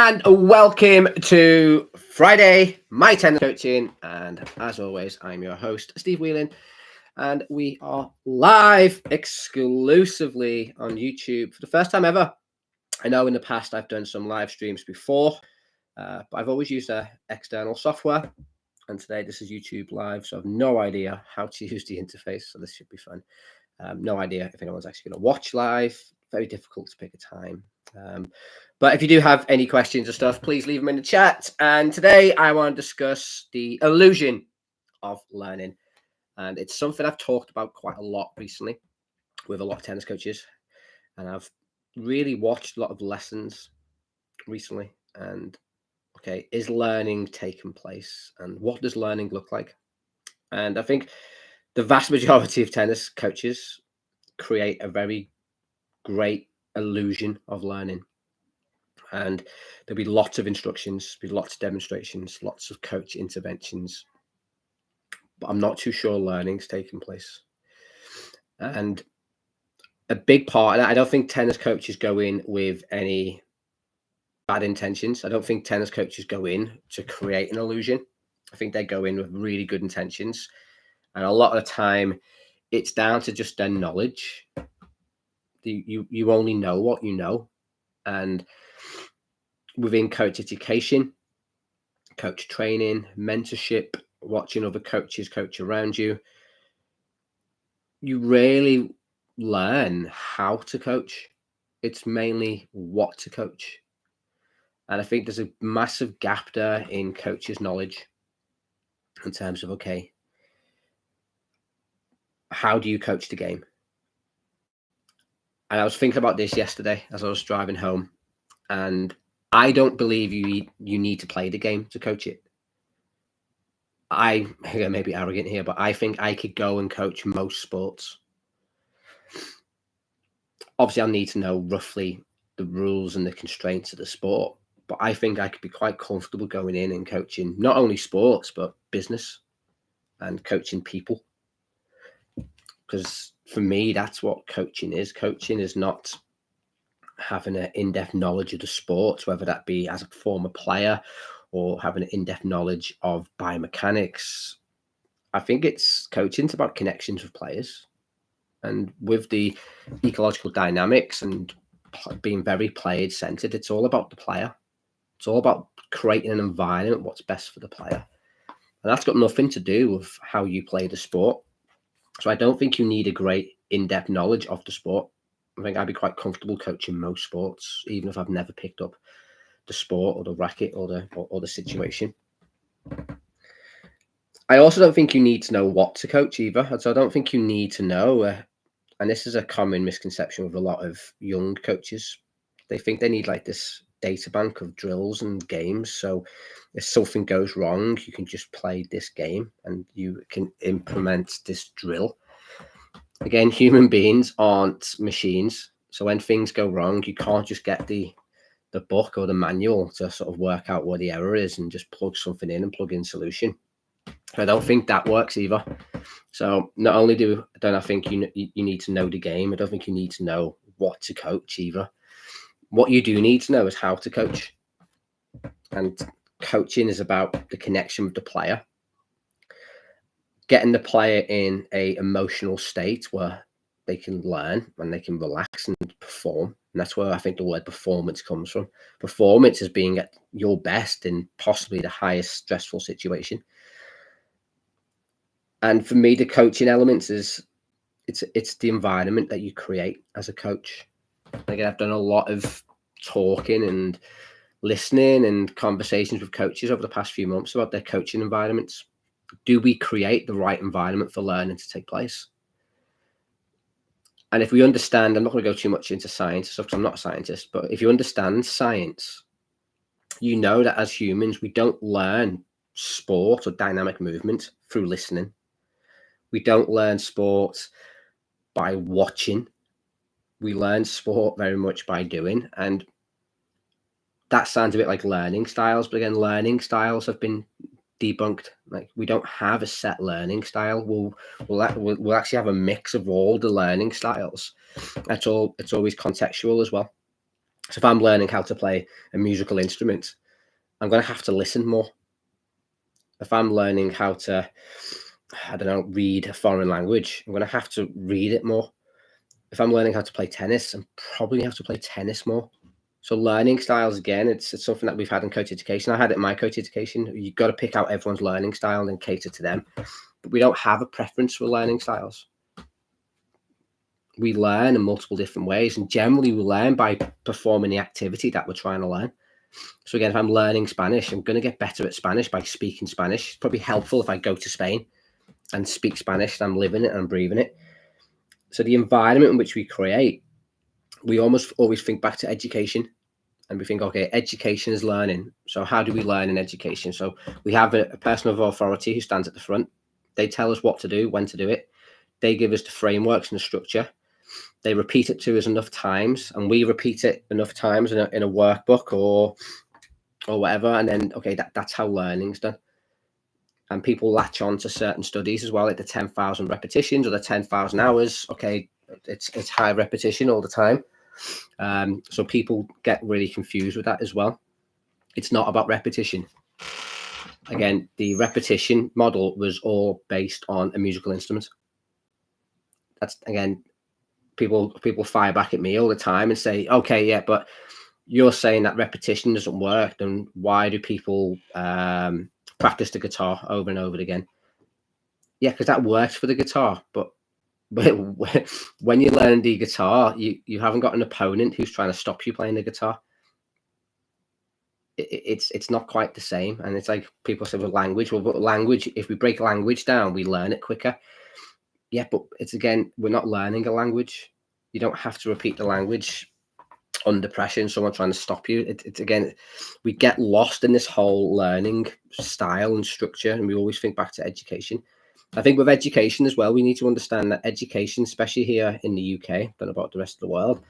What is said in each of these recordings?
And welcome to Friday, my tennis coaching. And as always, I'm your host, Steve Whelan. And we are live exclusively on YouTube for the first time ever. I know in the past I've done some live streams before, but I've always used external software. And today this is YouTube Live, so I have no idea how to use the interface. So this should be fun. No idea if anyone's actually going to watch live. Very difficult to pick a time. But if you do have any questions or stuff, please leave them in the chat. And today I want to discuss the illusion of learning. And it's something I've talked about quite a lot recently with a lot of tennis coaches. And I've really watched a lot of lessons recently. And okay, is learning taking place? And what does learning look like? And I think the vast majority of tennis coaches create a very great illusion of learning. And there'll be lots of instructions, be lots of demonstrations, lots of coach interventions. But I'm not too sure learning's taking place. And a big part, and I don't think tennis coaches go in with any bad intentions. I don't think tennis coaches go in to create an illusion. I think they go in with really good intentions. And a lot of the time, it's down to just their knowledge. You only know what you know. And within coach education, coach training, mentorship, watching other coaches coach around you, you rarely learn how to coach. It's mainly what to coach. And I think there's a massive gap there in coaches' knowledge in terms of, okay, how do you coach the game? And I was thinking about this yesterday as I was driving home, and I don't believe you need to play the game to coach it. I may be arrogant here, but I think I could go and coach most sports. Obviously, I'll need to know roughly the rules and the constraints of the sport, but I think I could be quite comfortable going in and coaching not only sports, but business and coaching people. Because for me, that's what coaching is. Coaching is not having an in-depth knowledge of the sport, whether that be as a former player or having an in-depth knowledge of biomechanics. I think it's coaching's about connections with players. And with the ecological dynamics and being very player-centered, it's all about the player. It's all about creating an environment, what's best for the player. And that's got nothing to do with how you play the sport. So I don't think you need a great in-depth knowledge of the sport. I think I'd be quite comfortable coaching most sports, even if I've never picked up the sport or the racket or the situation. I also don't think you need to know what to coach either. So I don't think you need to know, and this is a common misconception with a lot of young coaches. They think they need like this data bank of drills and games. So if something goes wrong, you can just play this game and you can implement this drill. Again, human beings aren't machines. So when things go wrong, you can't just get the book or the manual to sort of work out what the error is and just plug something in and plug in solution. I don't think that works either. So not only don't I think you need to know the game, I don't think you need to know what to coach either. What you do need to know is how to coach. And coaching is about the connection with the player. Getting the player in a emotional state where they can learn and they can relax and perform. And that's where I think the word performance comes from. Performance is being at your best in possibly the highest stressful situation. And for me, the coaching elements is it's the environment that you create as a coach. Again, I've done a lot of talking and listening and conversations with coaches over the past few months about their coaching environments. Do we create the right environment for learning to take place? And if we understand, I'm not going to go too much into science because I'm not a scientist, but if you understand science, you know that as humans, we don't learn sport or dynamic movement through listening. We don't learn sport by watching. We learn sport very much by doing. And that sounds a bit like learning styles, but again, learning styles have been debunked. Like we don't have a set learning style. We'll actually have a mix of all the learning styles. It's always contextual as well. So if I'm learning how to play a musical instrument, I'm going to have to listen more. If I'm learning how to, I don't know, read a foreign language, I'm going to have to read it more. If I'm learning how to play tennis, I'm probably going to have to play tennis more. So learning styles, again, it's something that we've had in coach education. I had it in my coach education. You've got to pick out everyone's learning style and then cater to them. But we don't have a preference for learning styles. We learn in multiple different ways, and generally we learn by performing the activity that we're trying to learn. So again, if I'm learning Spanish, I'm going to get better at Spanish by speaking Spanish. It's probably helpful if I go to Spain and speak Spanish, and I'm living it and I'm breathing it. So the environment in which we create, we almost always think back to education, and we think, okay, education is learning. So how do we learn in education? So we have a person of authority who stands at the front. They tell us what to do, when to do it. They give us the frameworks and the structure. They repeat it to us enough times, and we repeat it enough times in a workbook or whatever. And then, okay, that's how learning's done. And people latch on to certain studies as well, like the 10,000 repetitions or the 10,000 hours. Okay, it's high repetition all the time. So people get really confused with that as well. It's not about repetition. Again, the repetition model was all based on a musical instrument. That's, again, people fire back at me all the time and say, okay, yeah, but you're saying that repetition doesn't work, then why do people practice the guitar over and over again? Yeah, because that works for the guitar, but when you learn the guitar, you haven't got an opponent who's trying to stop you playing the guitar. It's not quite the same. And it's like people say with language, well, but language, if we break language down, we learn it quicker. Yeah, but it's, again, we're not learning a language. You don't have to repeat the language under pressure and someone trying to stop you. It's again, we get lost in this whole learning style and structure, and we always think back to education. I think with education as well, we need to understand that education, especially here in the UK, I don't know about the rest of the world,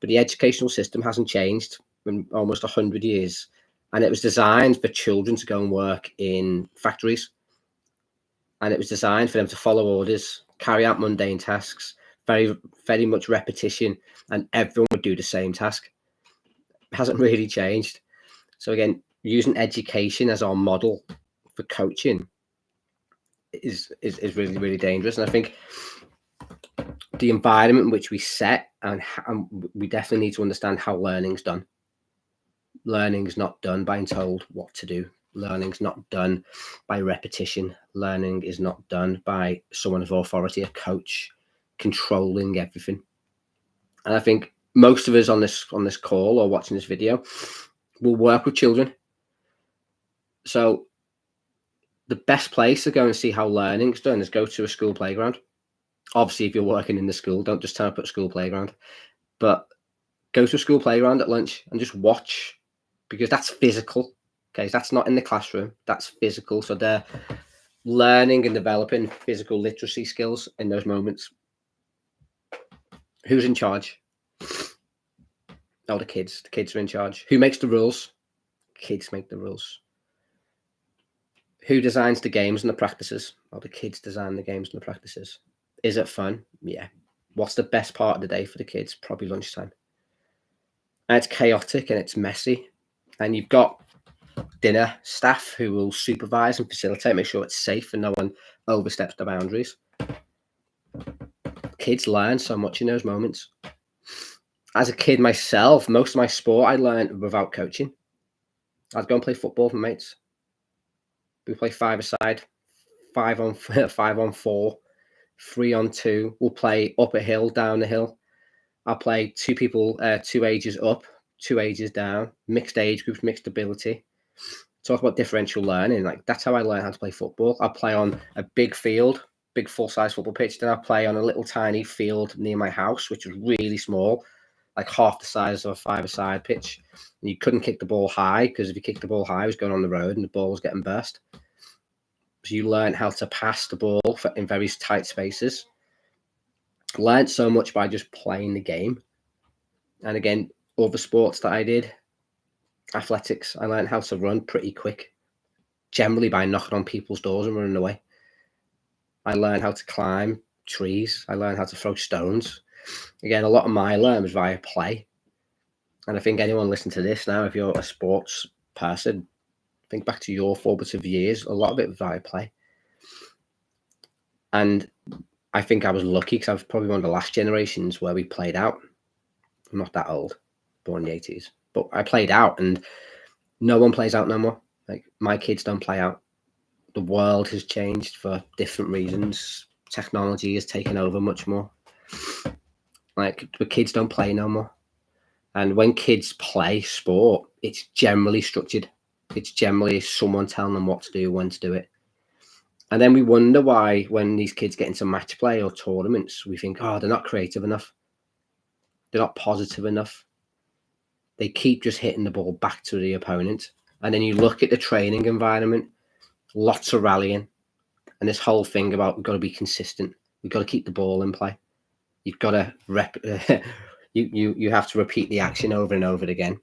but the educational system hasn't changed in almost 100 years. And it was designed for children to go and work in factories. And it was designed for them to follow orders, carry out mundane tasks, very, very much repetition, and everyone would do the same task. It hasn't really changed. So again, using education as our model for coaching is really, really dangerous. And I think the environment in which we set, and we definitely need to understand how learning's done. Learning's not done by being told what to do. Learning's not done by repetition. Learning is not done by someone of authority, a coach, controlling everything. And I think most of us on this call or watching this video will work with children. So the best place to go and see how learning's done is go to a school playground. Obviously, if you're working in the school, don't just turn up at a school playground, but go to a school playground at lunch and just watch, because that's physical. Okay, that's not in the classroom, that's physical. So they're learning and developing physical literacy skills in those moments. Who's in charge? Oh, the kids. The kids are in charge. Who makes the rules? Kids make the rules. Who designs the games and the practices? Oh, the kids design the games and the practices. Is it fun? Yeah. What's the best part of the day for the kids? Probably lunchtime. And it's chaotic and it's messy. And you've got dinner staff who will supervise and facilitate, make sure it's safe and no one oversteps the boundaries. Kids learn so much in those moments. As a kid myself, most of my sport I learned without coaching. I'd go and play football with my mates. We play 5-a-side, 5-on-4, 3-on-2. We'll play up a hill, down a hill. I'll play two people, 2 ages up, 2 ages down, mixed age groups, mixed ability. Talk about differential learning. Like, that's how I learned how to play football. I'll play on a big field, big full-size football pitch. Then I'll play on a little tiny field near my house, which was really small, like half the size of a 5-a-side pitch. And you couldn't kick the ball high, because if you kicked the ball high, it was going on the road and the ball was getting burst. So you learn how to pass the ball in very tight spaces. Learned so much by just playing the game. And again, other sports that I did, athletics, I learned how to run pretty quick, generally by knocking on people's doors and running away. I learned how to climb trees. I learned how to throw stones. Again, a lot of my learning was via play. And I think anyone listening to this now, if you're a sports person, think back to your formative years, a lot of it was via play. And I think I was lucky because I was probably one of the last generations where we played out. I'm not that old, born in the 80s, but I played out, and no one plays out no more. Like, my kids don't play out. The world has changed for different reasons. Technology has taken over much more. Like, the kids don't play no more. And when kids play sport, it's generally structured. It's generally someone telling them what to do, when to do it. And then we wonder why, when these kids get into match play or tournaments, we think, oh, they're not creative enough. They're not positive enough. They keep just hitting the ball back to the opponent. And then you look at the training environment, lots of rallying. And this whole thing about we've got to be consistent. We've got to keep the ball in play. You've got to you have to repeat the action over and over again.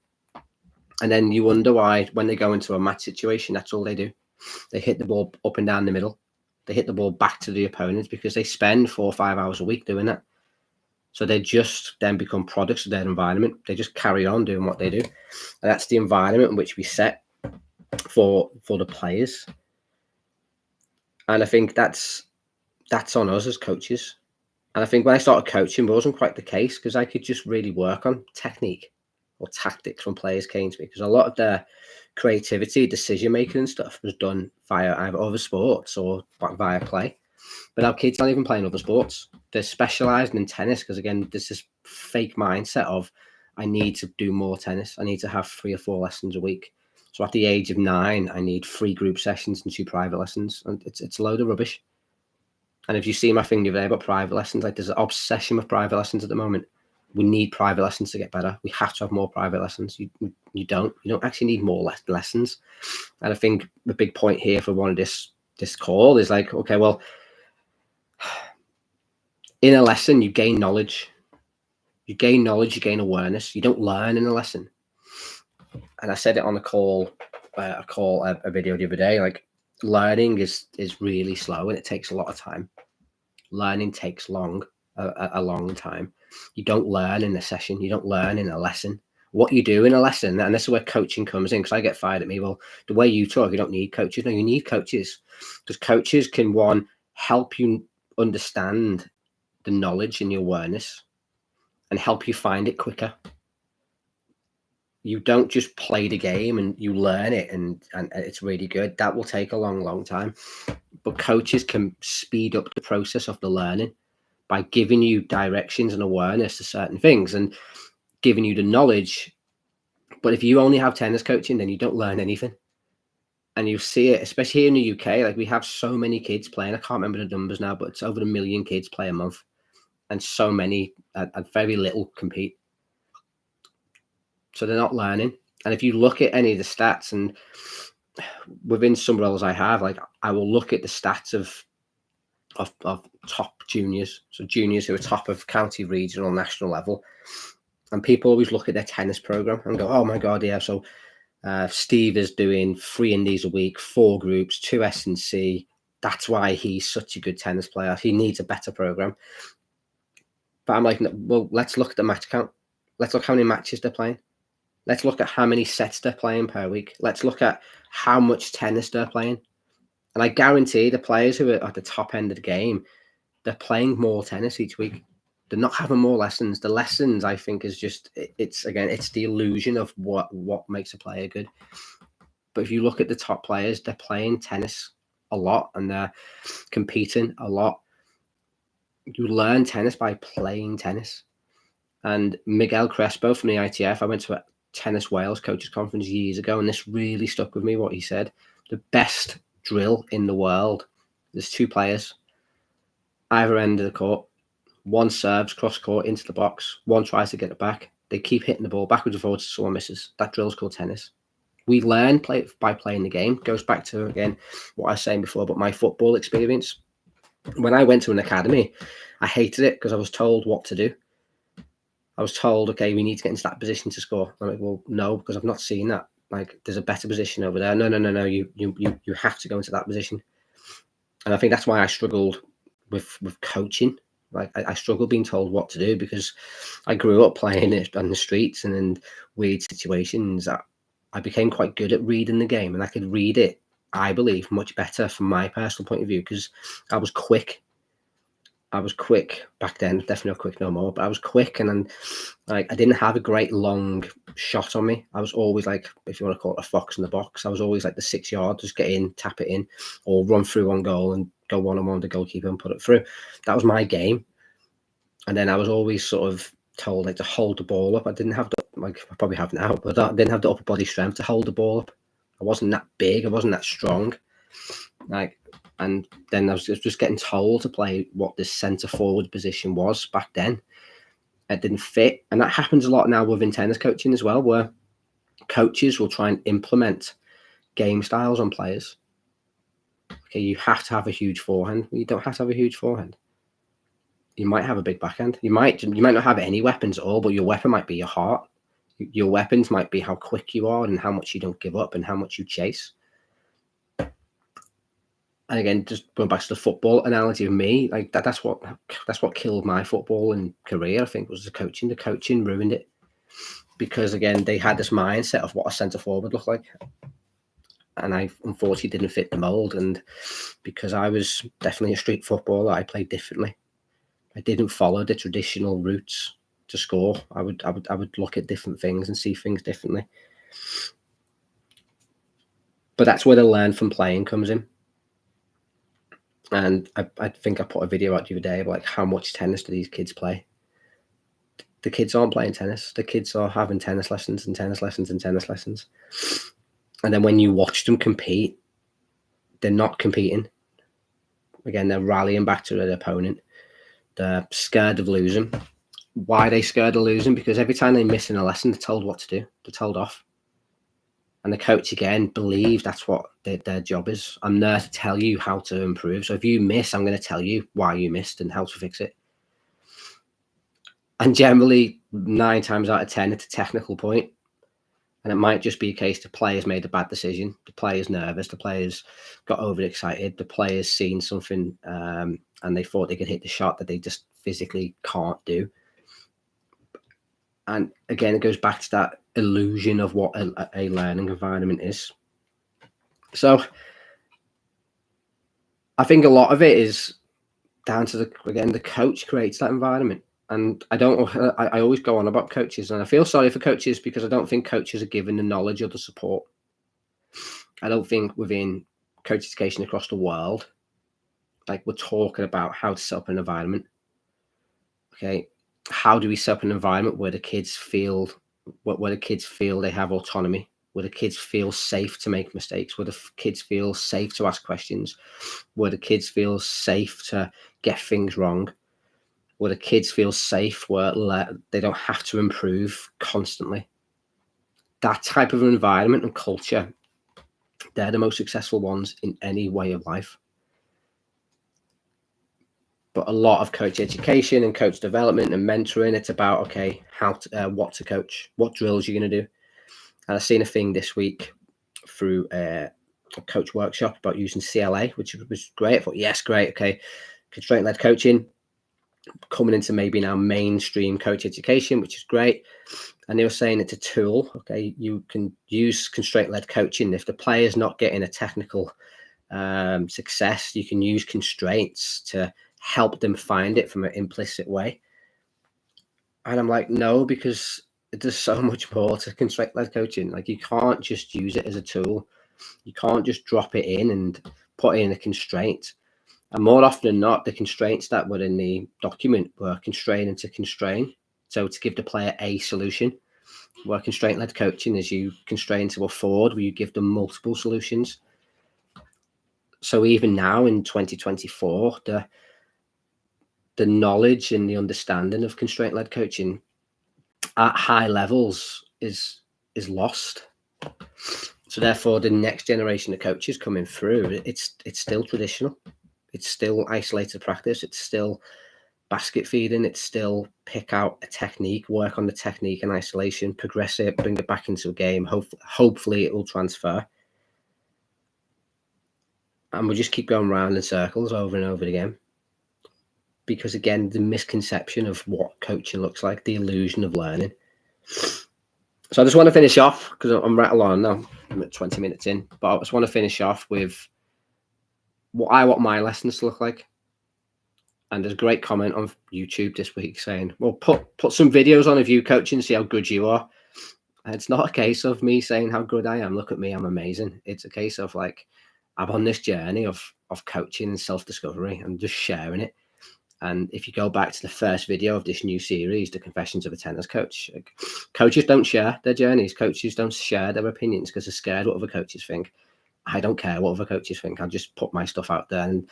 And then you wonder why, when they go into a match situation, that's all they do. They hit the ball up and down the middle. They hit the ball back to the opponent because they spend 4 or 5 hours a week doing that. So they just then become products of their environment. They just carry on doing what they do. And that's the environment in which we set for the players. And I think that's on us as coaches. And I think when I started coaching, it wasn't quite the case, because I could just really work on technique or tactics when players came to me, because a lot of their creativity, decision making and stuff was done via either other sports or via play. But now kids aren't even playing other sports. They're specializing in tennis because, again, there's this fake mindset of, I need to do more tennis. I need to have 3 or 4 lessons a week. So at the age of 9, I need 3 group sessions and 2 private lessons. And it's a load of rubbish. And if you see my thing the other day about private lessons, like, there's an obsession with private lessons at the moment. We need private lessons to get better. We have to have more private lessons. You don't actually need more lessons. And I think the big point here for one of this call is like, okay, well, in a lesson, you gain knowledge. You gain awareness. You don't learn in a lesson. And I said it on a call, a video the other day, like, learning is really slow and it takes a lot of time. Learning takes a long time. You don't learn in a session. You don't learn in a lesson. What you do in a lesson, and this is where coaching comes in, because I get fired at me. Well, the way you talk, you don't need coaches. No, you need coaches, because coaches can, one, help you understand the knowledge and the awareness and help you find it quicker. You don't just play the game and you learn it and it's really good. That will take a long time. But coaches can speed up the process of the learning by giving you directions and awareness to certain things and giving you the knowledge. But if you only have tennis coaching, then you don't learn anything. And you see it, especially here in the UK, like, we have so many kids playing. I can't remember the numbers now, but it's over 1 million kids play a month. And so many, and very little compete. So they're not learning. And if you look at any of the stats, and within some roles I have, like, I will look at the stats of top juniors, so juniors who are top of county, regional, national level, and people always look at their tennis program and go, oh my god, yeah, so Steve is doing 3 indies a week, 4 groups, 2 S&C. That's why he's such a good tennis player. He needs a better program. But I'm like, well, let's look at the match count. Let's look how many matches they're playing. Let's look at how many sets they're playing per week. Let's look at how much tennis they're playing. And I guarantee the players who are at the top end of the game, they're playing more tennis each week. They're not having more lessons. The lessons, I think, is just, it's the illusion of what makes a player good. But if you look at the top players, they're playing tennis a lot and they're competing a lot. You learn tennis by playing tennis. And Miguel Crespo from the ITF, I went to a Tennis Wales coaches conference years ago, and this really stuck with me, what he said. The best drill in the world, there's 2 players either end of the court. One serves cross court into the box, one tries to get it back. They keep hitting the ball backwards and forwards, someone misses. That drill's called tennis. We learn by playing the game. Goes back to, again, what I was saying before about my football experience. When I went to an academy, I hated it because I was told what to do. I was told, okay, we need to get into that position to score. I'm like, well, no, because I've not seen that. Like, there's a better position over there. No. You have to go into that position. And I think that's why I struggled with coaching Like I struggle being told what to do because I grew up playing it on the streets and in weird situations. I became quite good at reading the game, and I could read it, I believe, much better from my personal point of view because I was quick. I was quick back then, definitely not quick no more, but I was quick, and then like I didn't have a great long shot on me. I was always like, if you want to call it a fox in the box, I was always like the 6 yard, just get in, tap it in, or run through on goal and go one-on-one with the goalkeeper and put it through. That was my game. And then I was always sort of told like to hold the ball up. I didn't have the, like I probably have now, but I didn't have the upper body strength to hold the ball up. I wasn't that big, I wasn't that strong. Like, and then I was just getting told to play what this centre forward position was back then. It didn't fit. And that happens a lot now within tennis coaching as well, where coaches will try and implement game styles on players. Okay, you have to have a huge forehand. You don't have to have a huge forehand. You might have a big backhand. You might not have any weapons at all, but your weapon might be your heart. Your weapons might be how quick you are and how much you don't give up and how much you chase. And again, just going back to the football analogy of me, like that's what killed my football and career, I think, was the coaching. The coaching ruined it. Because again, they had this mindset of what a centre forward looked like. And I unfortunately didn't fit the mold. And because I was definitely a street footballer, I played differently. I didn't follow the traditional routes to score. I would look at different things and see things differently. But that's where the learn from playing comes in. And I think I put a video out the other day about like how much tennis do these kids play. The kids aren't playing tennis. The kids are having tennis lessons and tennis lessons and tennis lessons. And then when you watch them compete, they're not competing. Again, they're rallying back to their opponent. They're scared of losing. Why are they scared of losing? Because every time they miss in a lesson, they're told what to do. They're told off. And the coach, again, believes that's what their job is. I'm there to tell you how to improve. So if you miss, I'm going to tell you why you missed and how to fix it. And generally, 9 times out of 10, it's a technical point. And it might just be a case the player's made a bad decision. The player's nervous. The player's got overexcited. The player's seen something and they thought they could hit the shot that they just physically can't do. And again, it goes back to that illusion of what a learning environment is. So I think a lot of it is down to the coach creates that environment. And I always go on about coaches, and I feel sorry for coaches because I don't think coaches are given the knowledge or the support. I don't think within coach education across the world, like we're talking about how to set up an environment. Okay, how do we set up an environment where the kids feel they have autonomy, where the kids feel safe to make mistakes, where the kids feel safe to ask questions, where the kids feel safe to get things wrong, where the kids feel safe, where they don't have to improve constantly. That type of environment and culture, they're the most successful ones in any way of life. But a lot of coach education and coach development and mentoring, it's about, okay, what to coach, what drills you're going to do. And I've seen a thing this week through a coach workshop about using CLA, which was great. I thought, yes, great. Okay. Constraint-led coaching coming into maybe now mainstream coach education, which is great. And they were saying it's a tool. Okay. You can use constraint-led coaching. If the player's not getting a technical success, you can use constraints to help them find it from an implicit way. And I'm like, no, because there's so much more to constraint-led coaching. Like, you can't just use it as a tool. You can't just drop it in and put in a constraint. And more often than not, the constraints that were in the document were constraining to constrain. So to give the player a solution, where constraint-led coaching is you constrain to a forward, where you give them multiple solutions. So even now in 2024, the knowledge and the understanding of constraint-led coaching at high levels is lost. So therefore, the next generation of coaches coming through, it's still traditional. It's still isolated practice. It's still basket feeding. It's still pick out a technique, work on the technique in isolation, progress it, bring it back into a game. Hopefully it will transfer. And we'll just keep going round in circles over and over again. because again, the misconception of what coaching looks like, the illusion of learning. So I just want to finish off, because I'm rattled on now. I'm at 20 minutes in, but I just want to finish off with what I want my lessons to look like. And there's a great comment on YouTube this week saying, well, put some videos on of you coaching, see how good you are. And it's not a case of me saying how good I am. Look at me, I'm amazing. It's a case of like, I'm on this journey of coaching and self-discovery and just sharing it. And if you go back to the first video of this new series, The Confessions of a Tennis Coach, like, coaches don't share their journeys. Coaches don't share their opinions because they're scared what other coaches think. I don't care what other coaches think. I'll just put my stuff out there. And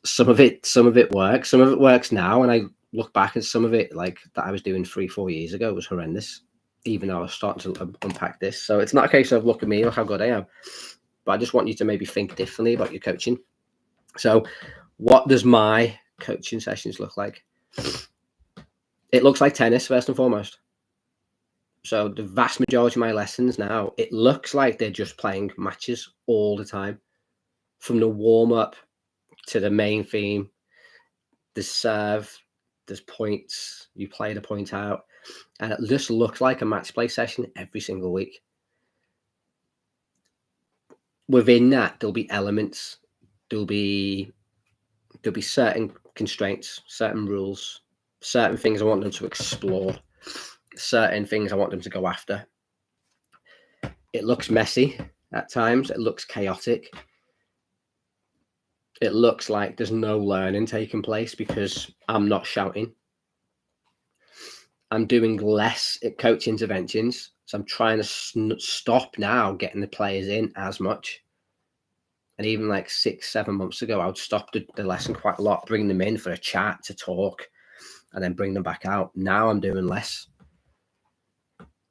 some of it works. Some of it works now. And I look back and some of it, like that I was doing 3-4 years ago, was horrendous, even though I was starting to unpack this. So it's not a case of look at me, look how good I am. But I just want you to maybe think differently about your coaching. So what does my coaching sessions look like? It looks like tennis first and foremost. So the vast majority of my lessons now, it looks like they're just playing matches all the time, from the warm-up to the main theme. There's serve, there's points, you play the point out, and it just looks like a match play session every single week. Within that, there'll be elements, there'll be certain constraints, certain rules, certain things I want them to explore, certain things I want them to go after. It looks messy at times. It looks chaotic. It looks like there's no learning taking place because I'm not shouting. I'm doing less at coach interventions. So I'm trying to stop now getting the players in as much. And even like 6-7 months ago, I would stop the lesson quite a lot, bring them in for a chat to talk, and then bring them back out. Now I'm doing less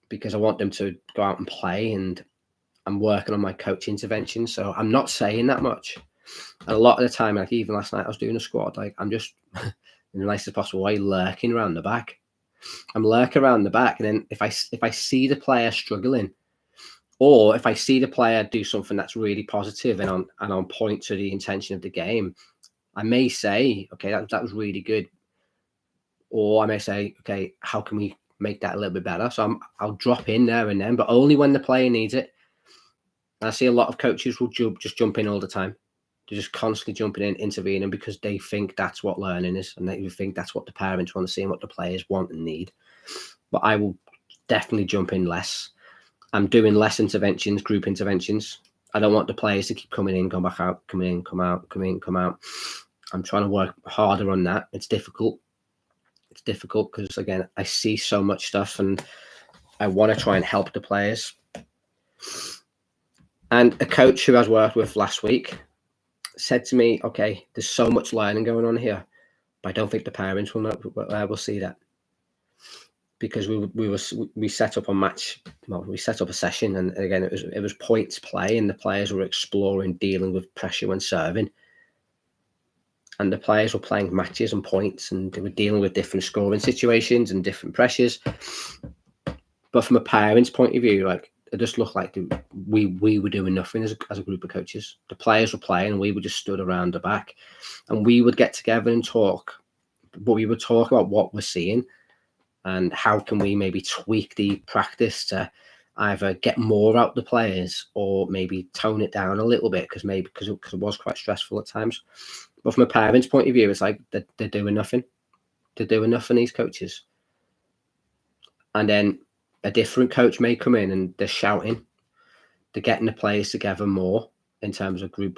because I want them to go out and play, and I'm working on my coach intervention. So I'm not saying that much. And a lot of the time, like even last night, I was doing a squad. Like I'm just, in the nicest possible way, lurking around the back. I'm lurking around the back, and then if I see the player struggling, or if I see the player do something that's really positive and on point to the intention of the game, I may say, okay, that was really good. Or I may say, okay, how can we make that a little bit better? So I'll drop in there and then, but only when the player needs it. And I see a lot of coaches will just jump in all the time. They're just constantly jumping in, intervening, because they think that's what learning is, and they think that's what the parents want to see and what the players want and need. But I will definitely jump in less. I'm doing less interventions, group interventions. I don't want the players to keep coming in, going back out, coming in, come out, come in, come out. I'm trying to work harder on that. It's difficult. It's difficult because, again, I see so much stuff and I want to try and help the players. And a coach who I was worked with last week said to me, okay, there's so much learning going on here, but I don't think the parents will see that. Because we set up a match, well, we set up a session, and again it was points play, and the players were exploring dealing with pressure when serving, and the players were playing matches and points, and they were dealing with different scoring situations and different pressures. But from a parent's point of view, like, it just looked like we were doing nothing as a group of coaches. The players were playing, and we were just stood around the back, and we would get together and talk, but we would talk about what we're seeing. And how can we maybe tweak the practice to either get more out the players or maybe tone it down a little bit, because it was quite stressful at times. But from a parent's point of view, it's like they're doing nothing. They're doing nothing, these coaches. And then a different coach may come in and they're shouting. They're getting the players together more in terms of group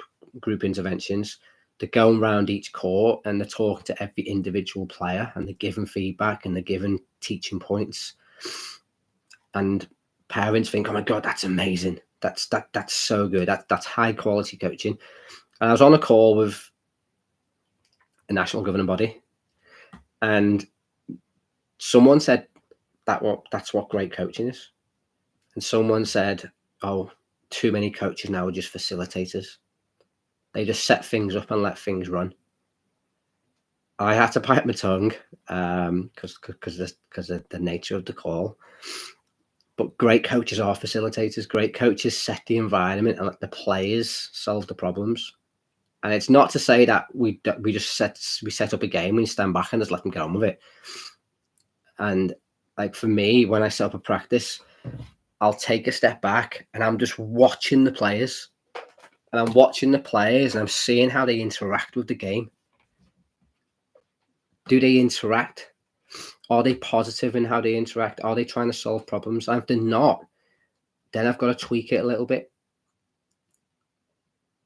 interventions. They're going around each court and they're talking to every individual player, and they're giving feedback and they're giving teaching points. And parents think, oh my God, that's amazing. That's so good. That's high quality coaching. And I was on a call with a national governing body, and someone said that's what great coaching is. And someone said, oh, too many coaches now are just facilitators. They just set things up and let things run. I had to bite my tongue because of the nature of the call. But great coaches are facilitators. Great coaches set the environment and let the players solve the problems. And it's not to say that we just set up a game and stand back and just let them get on with it. And like for me, when I set up a practice, I'll take a step back and I'm just watching the players. And I'm watching the players and I'm seeing how they interact with the game. Do they interact? Are they positive in how they interact? Are they trying to solve problems? And if they're not, then I've got to tweak it a little bit.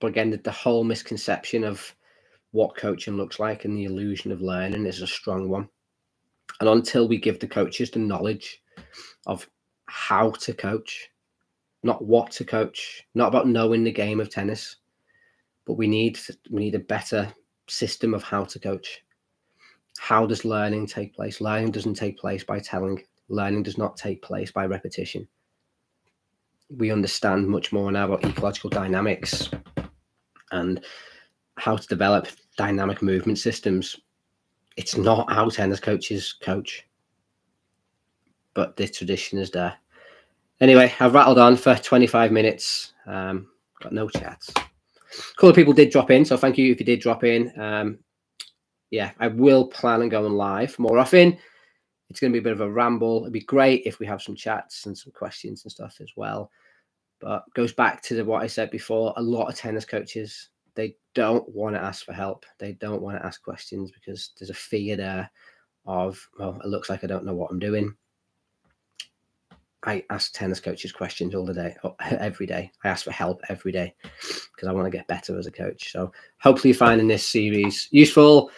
But again, the whole misconception of what coaching looks like and the illusion of learning is a strong one. And until we give the coaches the knowledge of how to coach, not what to coach, not about knowing the game of tennis, but we need a better system of how to coach. How does learning take place? Learning doesn't take place by telling. Learning does not take place by repetition. We understand much more now about ecological dynamics and how to develop dynamic movement systems. It's not how tennis coaches coach, but the tradition is there. Anyway, I've rattled on for 25 minutes. Got no chats. A couple of people did drop in, so thank you if you did drop in. Yeah, I will plan on going live more often. It's going to be a bit of a ramble. It'd be great if we have some chats and some questions and stuff as well. But it goes back to what I said before. A lot of tennis coaches, they don't want to ask for help. They don't want to ask questions because there's a fear there of, well, it looks like I don't know what I'm doing. I ask tennis coaches questions all the day, every day. I ask for help every day because I want to get better as a coach. So hopefully you're finding this series useful.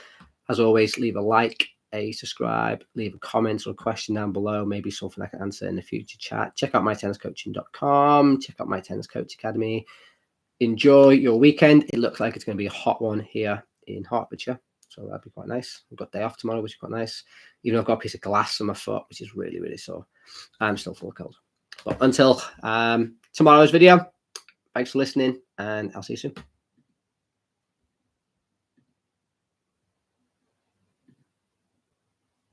As always, leave a like, subscribe, leave a comment or a question down below, maybe something I can answer in the future chat. Check out mytenniscoaching.com, check out My Tennis Coach Academy. Enjoy your weekend. It looks like it's going to be a hot one here in Hertfordshire, so that'd be quite nice. We've got day off tomorrow, which is quite nice. Even though I've got a piece of glass on my foot, which is really, really sore. I'm still full of cold. But until tomorrow's video, thanks for listening, and I'll see you soon.